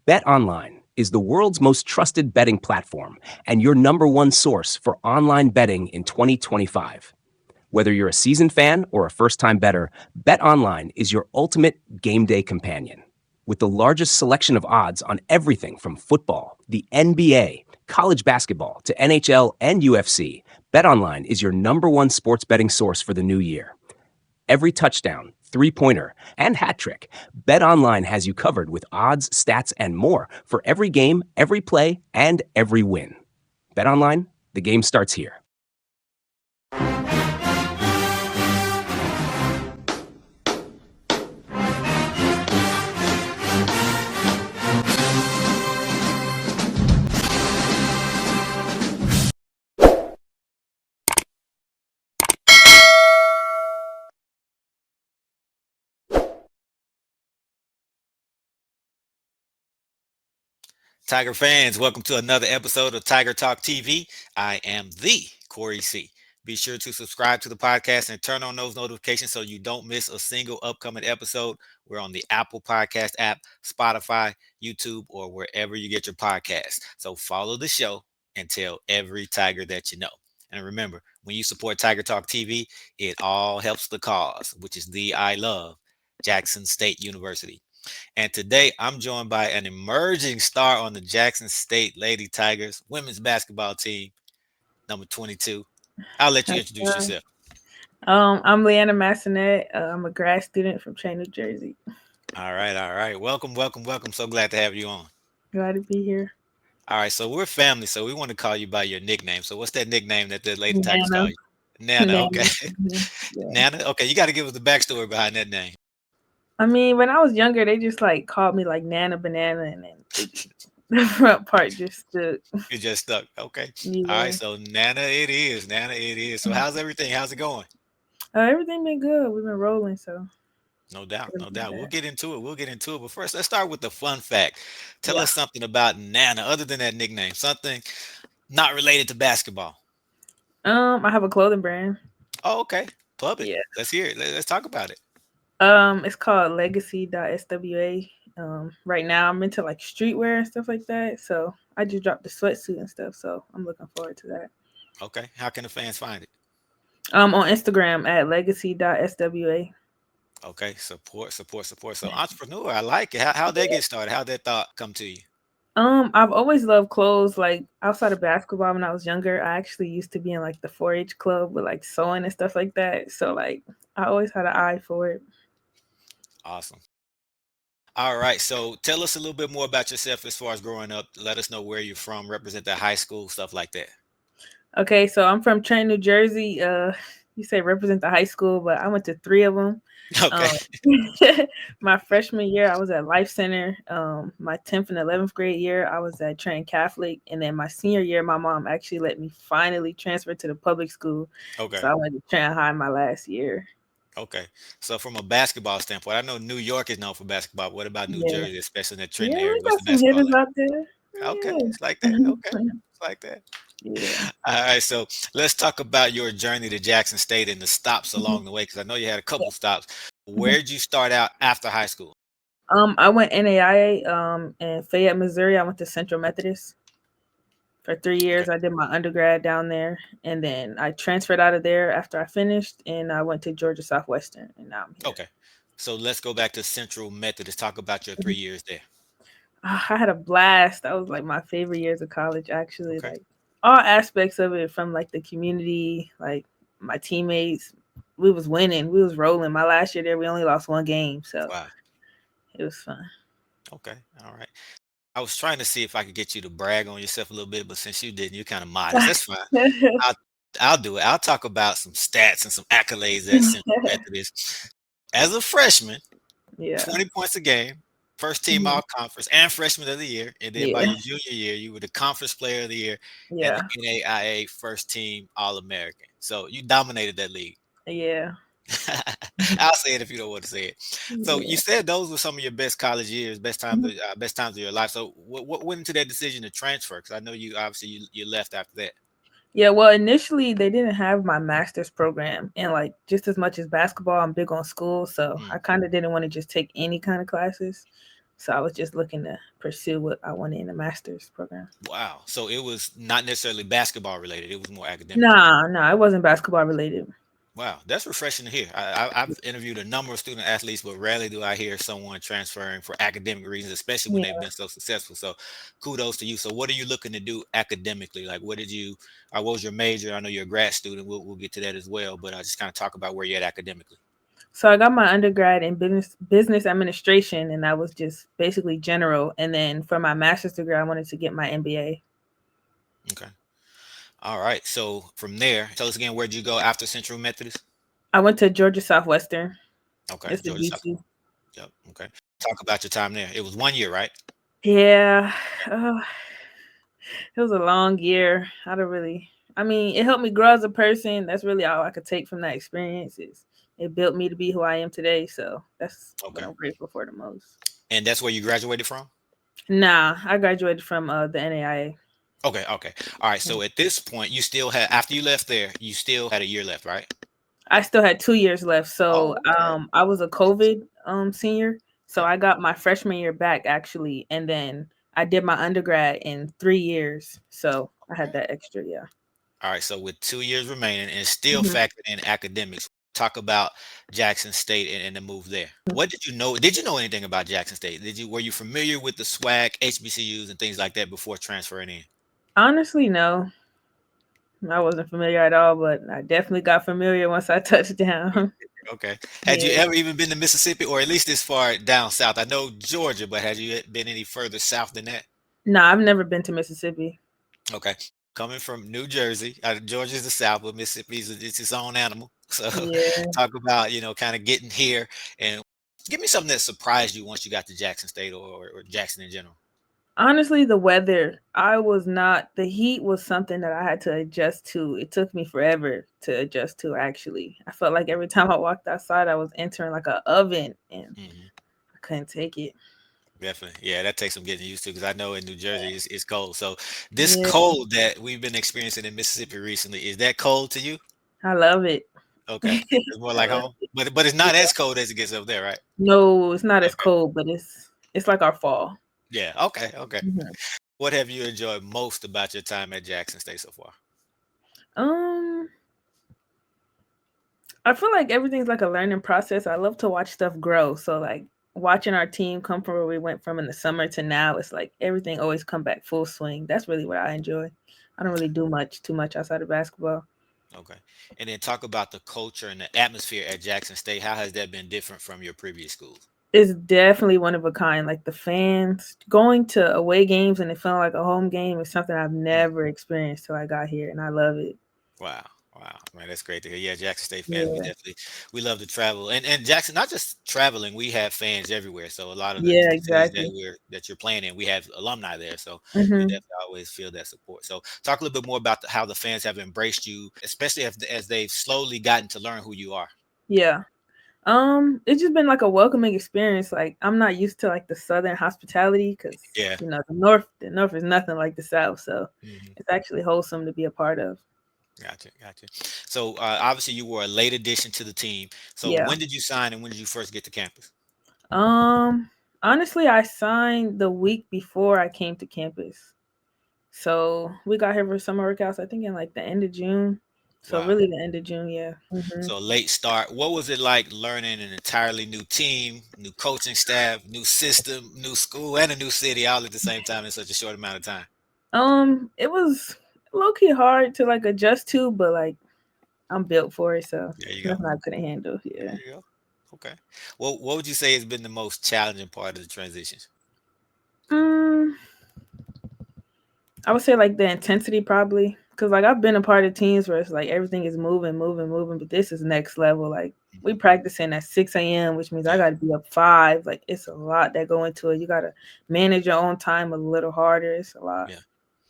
BetOnline is the world's most trusted betting platform and your number one source for online betting in 2025. Whether you're a seasoned fan or a first-time bettor, BetOnline is your ultimate game day companion. With the largest selection of odds on everything from football, the NBA, college basketball to NHL and UFC, BetOnline is your number one sports betting source for the new year. Every touchdown, three-pointer, and hat trick, BetOnline has you covered with odds, stats, and more for every game, every play, and every win. BetOnline, the game starts here. Tiger fans, welcome to another episode of Tiger Talk TV. I am the Corey C. Be sure to subscribe to the podcast and turn on those notifications so you don't miss a single upcoming episode. We're on the Apple Podcast app, Spotify, YouTube, or wherever you get your podcasts. So follow the show and tell every Tiger that you know. And remember, when you support Tiger Talk TV, it all helps the cause, which is the I Love Jackson State University. And today I'm joined by an emerging star on the Jackson State Lady Tigers women's basketball team, number 22. I'll let you introduce Uh, yourself. I'm Leianya Massenat. I'm a grad student from Chain, New Jersey. All right, all right. Welcome, welcome, welcome. So glad to have you on. Glad to be here. All right, so we're family, so we want to call you by your nickname. So what's that nickname that the Lady Tigers call Nana. you? Nana, okay. Nana. Yeah. Nana, okay, you got to give us the backstory behind that name. I mean, when I was younger, they just like called me like Nana Banana, and then the front part just stood. You just stuck. Okay. All Yeah. right, so Nana it is. Nana it is. So how's everything? How's it going? Everything been good. We've been rolling, so No doubt, no everything doubt. We'll bad. get into it. We'll get into it. But first, let's start with the fun fact. Tell Yeah. us something about Nana, other than that nickname, something not related to basketball. I have a clothing brand. Oh, okay. Pub it. Yeah. Let's hear it. Let's talk about it. It's called Legacy.SWA. Right now I'm into like streetwear and stuff like that. So I just dropped the sweatsuit and stuff. So I'm looking forward to that. Okay. How can the fans find it? On Instagram at legacy.swa. Okay. Support, support, support. So entrepreneur, I like it. How'd that get started? How'd that thought come to you? I've always loved clothes. Like outside of basketball, when I was younger, I actually used to be in like the 4-H club with like sewing and stuff like that. So like I always had an eye for it. Awesome. All right. So tell us a little bit more about yourself as far as growing up. Let us know where you're from, represent the high school, stuff like that. Okay, so I'm from Trent, New Jersey. You say represent the high school, but I went to three of them. Okay. Um, my freshman year, I was at Life Center. My 10th and 11th grade year, I was at Trent Catholic, and then my senior year, my mom actually let me finally transfer to the public school. Okay. So I went to Trent High my last year. Okay. So from a basketball standpoint, I know New York is known for basketball. But what about New Yeah, Jersey, especially in the yeah, Trenton area? we What's got the some basketball hitters like? out there. Okay, Yeah, it's like that. Okay, it's like that. yeah. All right, so let's talk about your journey to Jackson State and the stops Mhm. along the way, because I know you had a couple Yeah. stops. Mhm. Where did you start out after high school? I went NAIA in Fayette, Missouri. I went to Central Methodist for 3 years. Okay, I did my undergrad down there, and then I transferred out of there after I finished, and I went to Georgia Southwestern, and now I'm here. okay. So let's go back to Central Methodist. Talk about your Mhm. 3 years there. I had a blast. That was like my favorite years of college, actually. Okay. Like all aspects of it, from like the community, like my teammates. We was winning. We was rolling. My last year there, we only lost one game, so Wow. it was fun. Okay. All right. I was trying to see if I could get you to brag on yourself a little bit, but since you didn't, you're kind of modest. That's fine. I'll I'll do it. I'll talk about some stats and some accolades at Central Methodist. As a freshman, Yeah. 20 points a game, first team Mhm. all conference and freshman of the year. And then by Yeah. your junior year, you were the conference player of the year and the Yeah. NAIA first team All American. So you dominated that league. Yeah. I'll say it if you don't want to say it. So you Yeah. said those were some of your best college years, Mhm. best times of your life. So what went into that decision to transfer? Because I know you obviously you left after that. Yeah, well, initially they didn't have my master's program, and like just as much as basketball, I'm big on school, so Mm, I kind of didn't want to just take any kind of classes. So I was just looking to pursue what I wanted in a master's program. Wow. So it was not necessarily basketball related. It was more academic. Nah, nah, it wasn't basketball related. Wow, that's refreshing to hear. I've interviewed a number of student athletes, but rarely do I hear someone transferring for academic reasons, especially when they've Yeah. been so successful. So, kudos to you. So, what are you looking to do academically? Like, what was your major? I know you're a grad student. We'll get to that as well, but I just kind of talk about where you're at academically. So I got my undergrad in business administration, and that was just basically general. And then for my master's degree, I wanted to get my MBA. Okay. All right. So from there, tell us again, where'd you go after Central Methodist? I went to Georgia Southwestern. Okay, It's the Georgia South. GC. Yep. Okay. Talk about your time there. It was 1 year, right? Yeah, uh, it was a long year. I don't really. I mean, it helped me grow as a person. That's really all I could take from that experience. Is it built me to be who I am today. So that's what Okay. I'm grateful for the most. And that's where you graduated from? Nah, I graduated from the NAIA. Okay, okay. All right. So at this point, you still had after you left there, you still had a year left, right? I still had 2 years left. So Oh, okay. I was a COVID senior. So Yep. I got my freshman year back actually, and then I did my undergrad in 3 years. So I had Okay. that extra, yeah. All right. So with 2 years remaining and still Mhm. factored in academics, talk about Jackson State and the move there. What did you know? Did you know anything about Jackson State? Were you familiar with the SWAC, HBCUs, and things like that before transferring in? Honestly, no, I wasn't familiar at all, but I definitely got familiar once I touched down. Okay. Had you Yeah. ever even been to Mississippi or at least this far down south? I know Georgia, but had you been any further south than that? No, I've never been to Mississippi. Okay. Coming from New Jersey, Georgia's the South, but Mississippi's it's its own animal. So Yeah. talk about, kind of getting here and give me something that surprised you once you got to Jackson State or Jackson in general. Honestly, the weather, I was not, the heat was something that I had to adjust to. It took me forever to adjust to, actually. I felt like every time I walked outside, I was entering like an oven and Hmm. I couldn't take it. Definitely. Yeah, that takes some getting used to because I know in New Jersey it's cold. So this Yeah, cold that we've been experiencing in Mississippi recently, is that cold to you? I love it. Okay. It's more I like love home. it. But it's not Yeah. as cold as it gets up there, right? No, it's not as Okay. cold, but it's like our fall. Yeah. Okay. Okay. Mhm. What have you enjoyed most about your time at Jackson State so far? Um, I feel like everything's like a learning process. I love to watch stuff grow. So like watching our team come from where we went from in the summer to now, it's like everything always come back full swing. That's really what I enjoy. I don't really do too much outside of basketball. Okay. And then talk about the culture and the atmosphere at Jackson State. How has that been different from your previous schools? It's definitely one of a kind. Like the fans going to away games and it feeling like a home game is something I've Mm. never experienced till I got here, and I love it. Wow. Wow. Man, that's great to hear. Yeah, Jackson State fans, Yeah, we love to travel. And Jackson, not just traveling, we have fans everywhere. So a lot of the yeah, cities exactly. that you're playing in, we have alumni there. So we Hmm. definitely always feel that support. So talk a little bit more about how the fans have embraced you, especially as they've slowly gotten to learn who you are. Yeah. It's just been like a welcoming experience. Like I'm not used to like the southern hospitality because Yeah. the north is nothing like the south. So Mhm. it's actually wholesome to be a part of. Gotcha, gotcha. So obviously you were a late addition to the team. So Yeah. when did you sign and when did you first get to campus? Um, honestly, I signed the week before I came to campus. So we got here for summer workouts, I think in like the end of June. So Wow. really the end of June, yeah. Hmm. So late start. What was it like learning an entirely new team, new coaching staff, new system, new school, and a new city all at the same time in such a short amount of time? It was low key hard to like adjust to, but like I'm built for it, so There you go. nothing I couldn't handle. There Yeah. you go. Okay. Well, what would you say has been the most challenging part of the transition? Mm, I would say like the intensity probably. Cause like I've been a part of teams where it's like everything is moving, moving, moving, but this is next level. Like we Mhm. practicing at 6 a.m., which means I Yeah. gotta be up 5. Like it's a lot that go into it. You gotta manage your own time a little harder. It's a lot. Yeah. And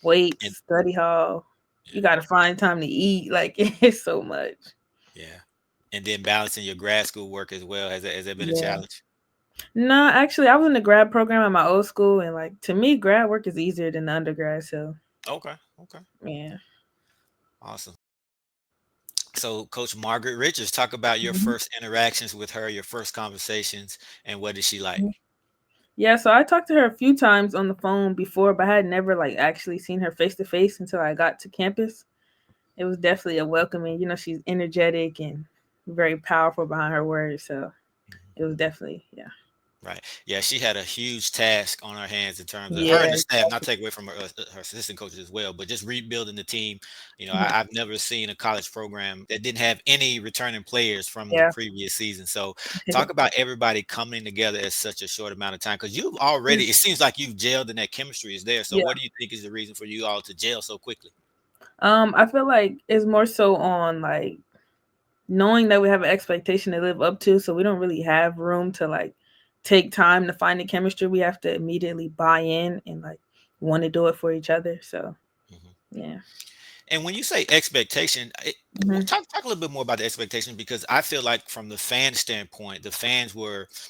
Weights, study hall. You yeah. gotta find time to eat. Like it's so much. Yeah. And then balancing your grad school work as well. Has that been a Yeah. challenge? No, actually I was in the grad program at my old school, and like to me, grad work is easier than the undergrad. So Okay. Okay. yeah. Awesome. So, Coach Margaret Richards, talk about your Mhm. first interactions with her, your first conversations, and what is she like? Yeah, so I talked to her a few times on the phone before, but I had never like actually seen her face to face until I got to campus. It was definitely a welcoming. She's energetic and very powerful behind her words, so it was definitely yeah. Right. Yeah, she had a huge task on her hands in terms of her Yeah, and the staff, not exactly. take away from her assistant coaches as well, but just rebuilding the team. Mhm. I've never seen a college program that didn't have any returning players from the Yeah. previous season. So talk about everybody coming together at such a short amount of time because you've already, it seems like you've gelled and that chemistry is there. So Yeah. what do you think is the reason for you all to gel so quickly? I feel like it's more so on like knowing that we have an expectation to live up to, so we don't really have room to like take time to find the chemistry. We have to immediately buy in and like want to do it for each other. So Mhm. yeah. And when you say expectation, Hmm. talk a little bit more about the expectation because I feel like from the fan standpoint, the fans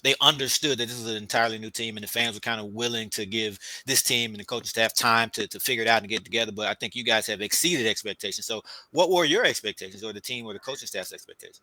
they understood that this is an entirely new team, and the fans were kind of willing to give this team and the coaching staff time to figure it out and get together. But I think you guys have exceeded expectations. So, what were your expectations, or the team or the coaching staff's expectations?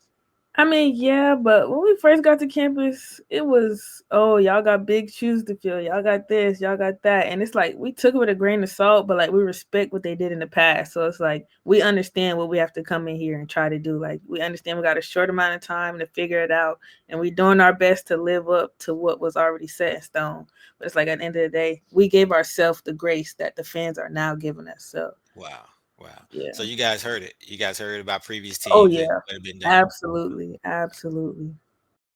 I mean, yeah, but when we first got to campus, it was, oh, y'all got big shoes to fill. Y'all got this, y'all got that. And it's like we took it with a grain of salt, but like we respect what they did in the past. So it's like we understand what we have to come in here and try to do. Like we understand we got a short amount of time to figure it out, and we're doing our best to live up to what was already set in stone. But it's like at the end of the day, we gave ourselves the grace that the fans are now giving us. So Wow, wow. yeah. So you guys heard it. You guys heard about previous Oh teams and yeah. what have been done. Absolutely. Absolutely.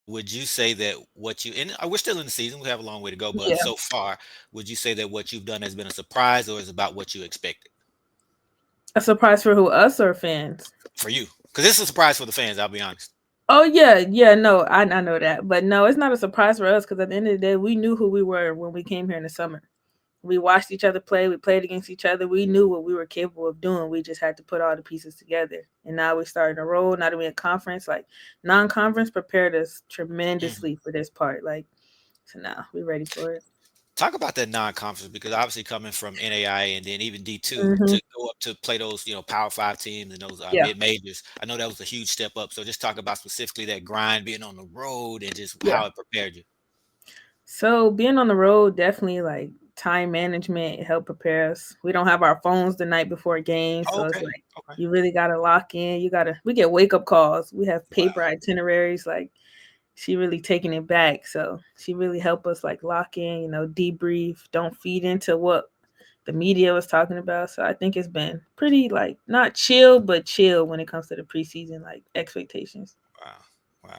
Would you say that what you and we're still in the season, we have a long way to go, but Yeah. so far, would you say that what you've done has been a surprise or is about what you expected A surprise for who? Us or fans? for you? Because this is a surprise for the fans, I'll be honest. Oh yeah, yeah. No, I know that, but no, it's not a surprise for us because at the end of the day, we knew who we were when we came here in the summer. We watched each other play. We played against each other. We knew what we were capable of doing. We just had to put all the pieces together. And now we're starting to roll. Now that we're in conference, like non-conference prepared us Mhm. tremendously for this part. Like so now we're ready for it. Talk about that non-conference because obviously coming from NAI and then even D2 Hmm. to go up to play those, Power Five teams and those Yeah, mid majors, I know that was a huge step up. So just talk about specifically that grind, being on the road, and just yeah. how it prepared you. So being on the road definitely like time management it helped prepare us. We don't have our phones the night before games, Oh, so it's okay, like okay, you really gotta lock in. We get wake up calls. We have paper wow, itineraries. Like she really taking it back. So she really helped us like lock in, debrief, don't feed into what the media was talking about. So I think it's been pretty like not chill, but chill when it comes to the preseason like expectations. wow, wow.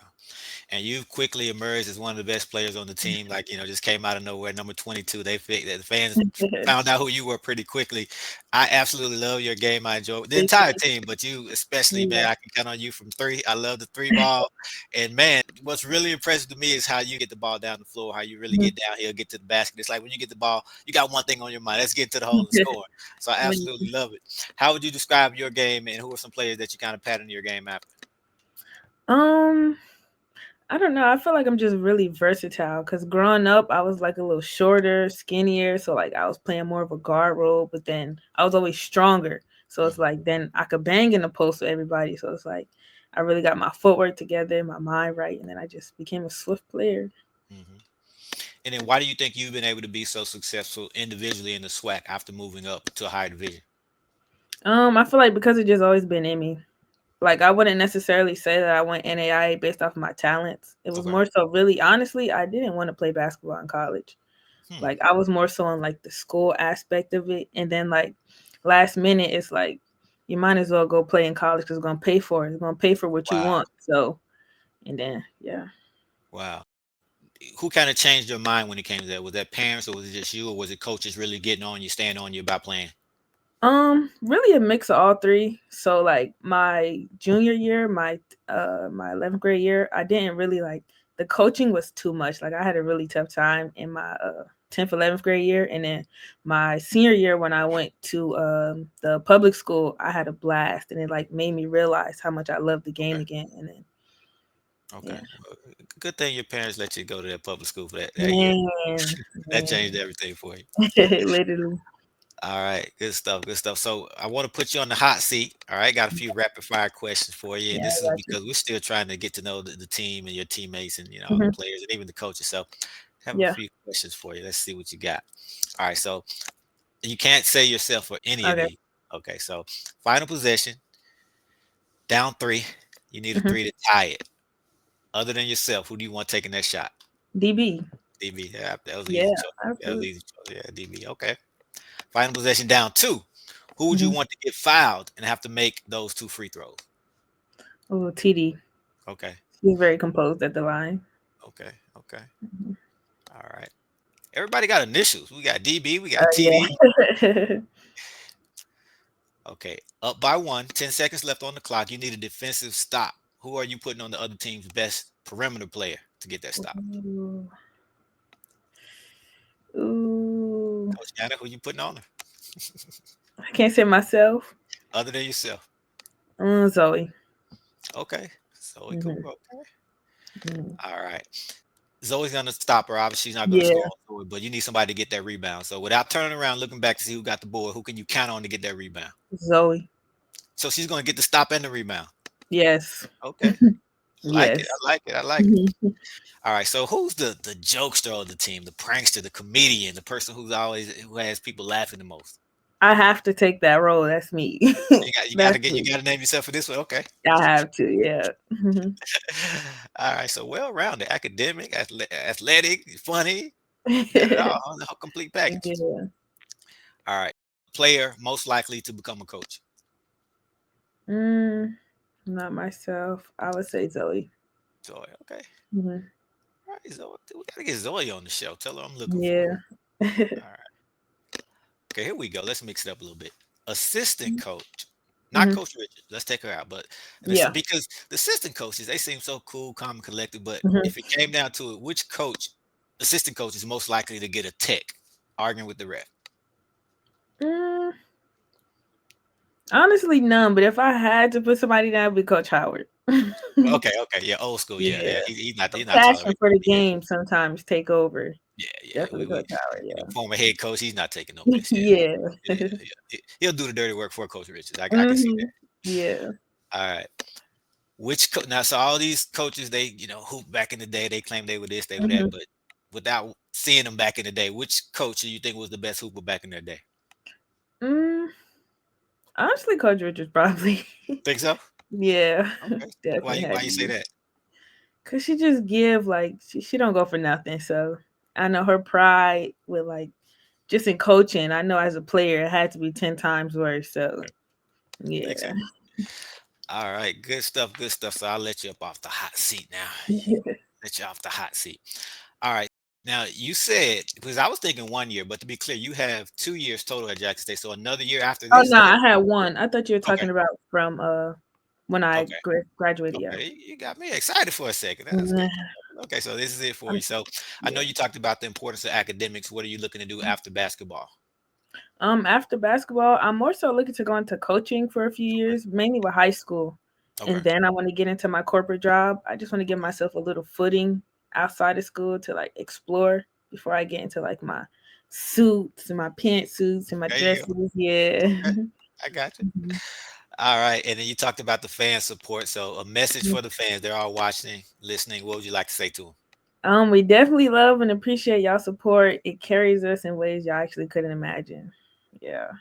And you've quickly emerged as one of the best players on the team. Like, just came out of nowhere, number 22. The fans found out who you were pretty quickly. I absolutely love your game. I enjoy the entire Appreciate team, but you especially, man. it. I can count on you from three. I love the three ball. And man, what's really impressive to me is how you get the ball down the floor, how you really Yeah. get down here, get to the basket. It's like when you get the ball, you got one thing on your mind. Let's get to the hole and score. So I absolutely love it. How would you describe your game, and who are some players that you kind of pattern your game after? um I don't know. I feel like I'm just really versatile because growing up, I was like a little shorter, skinnier. So, like, I was playing more of a guard role, but then I was always stronger. So, it's Mhm, like then I could bang in the post with everybody. So, it's like I really got my footwork together, my mind right. And then I just became a swift player. mhm. And then why do you think you've been able to be so successful individually in the SWAC after moving up to a higher division? I feel like because it just always been in me. Like, I wouldn't necessarily say that I went NAIA based off of my talents. It was Okay. more so really, honestly, I didn't want to play basketball in college. Hmm. Like I was more so on like the school aspect of it, and then like last minute, it's like you might as well go play in college because it's gonna pay for it. It's gonna pay for what you Wow. want. So, and then yeah, Wow. Who kind of changed your mind when it came to that? Was that parents or was it just you or was it coaches really getting on you, staying on you about playing? really a mix of all three. So like my junior year, my 11th grade year, I didn't really like the coaching was too much. Like I had a really tough time in my 10th, 11th grade year, and then my senior year when I went to the public school, I had a blast, and it like made me realize how much I love the game Okay. again. And then Okay. yeah, Well, good thing your parents let you go to that public school for that year. man, That changed man, everything for you. literally, All right. Good stuff. Good stuff. So I want to put you on the hot seat. All right. Got a few rapid fire questions for you. And yeah, this I is got you. because we're still trying to get to know the team and your teammates and, all the Mhm. players and even the coaches. So have a Yeah. few questions for you. Let's see what you got. All right, so you can't say yourself for any of Okay. these. Okay, so final possession, down 3. You need a Mhm. 3 to tie it. Other than yourself, who do you want taking that shot? DB. DB. Yeah, that was an Yeah, easy choice. That was an absolutely. easy choice. Yeah, DB. Okay. Final possession, down 2. Who would you Mhm. want to get fouled and have to make those 2 free throws? Oh, TD. Okay. He's very composed at the line. Okay. Okay. Mhm. All right. Everybody got initials. We got DB. We got TD. Yeah. Okay. Up by 1. 10 seconds left on the clock. You need a defensive stop. Who are you putting on the other team's best perimeter player to get that stop? Ooh. Ooh. Coach Anna, who you putting on her? I can't say myself. Other than yourself. Zoe. Okay. Zoe Mhm. Cooper. Okay. Mhm. All right. Zoe's gonna stop her. Obviously, she's not gonna Yeah, score on Zoe, but you need somebody to get that rebound. So without turning around, looking back to see who got the board, who can you count on to get that rebound? Zoe. So she's gonna get the stop and the rebound. Yes. Okay. Like it. Yes. I like it. I like it. Mhm. All right. So who's the jokester of the team, the prankster, the comedian, the person who has people laughing the most? I have to take that role. That's me. That's You me. gotta name yourself for this one. Okay. I have to. Yeah. Mhm. All right. So well-rounded, academic, athletic, funny. You got it all. The whole complete package. Yeah. All right. Player most likely to become a coach. Not myself. I would say Zoe. Zoe. Okay. Mhm. All right, Zoe. We gotta get Zoe on the show. Tell her I'm looking for Yeah. her. All right. Okay, here we go. Let's mix it up a little bit. Assistant coach, not Mhm. Coach Richards. Let's take her out. But Yeah. because the assistant coaches, they seem so cool, calm, and collected. But Mhm. if it came down to it, which assistant coach, is most likely to get a tech arguing with the ref? Mm, honestly, none. But if I had to put somebody down, it'd be Coach Howard. Okay, yeah, old school, yeah, Yeah. he's not Passion tolerating. for the Yeah, game sometimes take over. yeah, Definitely Coach Howard. former head coach, he's not taking no mess. Yeah, Yeah. he'll do the dirty work for Coach Richards. I can see that. Mhm. Yeah. All right. Now, so all these coaches, they hoop back in the day. They claim they were this, they were that, Mhm. but without seeing them back in the day, which coach do you think was the best hooper back in their day? Mm, honestly, Coach Richards probably. Think so? Yeah. Okay. Definitely had Why to you say be. that? Cause she just give like she don't go for nothing. So I know her pride with like just in coaching. I know as a player it had to be 10 times worse. So Think yeah. so? All right, good stuff, good stuff. So I'll let you up off the hot seat now. Let you off the hot seat. All right. Now you said, because I was thinking 1 year, but to be clear, you have 2 years total at Jackson State. So another year after Oh this. no, I had one. I thought you were Okay. talking about from when I Okay. graduated. Yeah. Okay. You got me excited for a second. That's good. Okay, so this is it for you. So I know Yeah. you talked about the importance of academics. What are you looking to do after basketball? After basketball, I'm more so looking to go into coaching for a few years, mainly with high school. Okay. And then I want to get into my corporate job. I just want to give myself a little footing outside of school to like explore before I get into like my suits and my pantsuits and my There you go. dresses. Yeah. Okay. I got you. Mhm. All right. And then you talked about the fan support. So a message for the fans. They're all watching, listening. What would you like to say to them? We definitely love and appreciate y'all support. It carries us in ways y'all actually couldn't imagine. Yeah.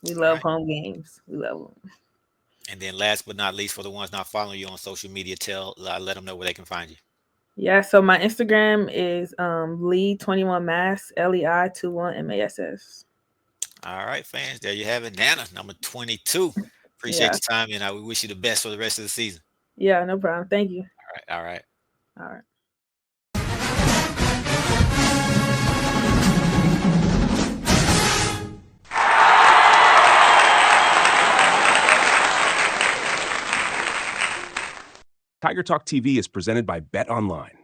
We All love right. home games. We love them. And then last but not least, for the ones not following you on social media, let them know where they can find you. Yeah, so my Instagram is Lee21Mass, LEI21MASS. All right, fans. There you have it. Nana, number 22. Appreciate Yeah. your time, and we wish you the best for the rest of the season. Yeah, no problem. Thank you. All right. All right. All right. Tiger Talk TV is presented by Bet Online.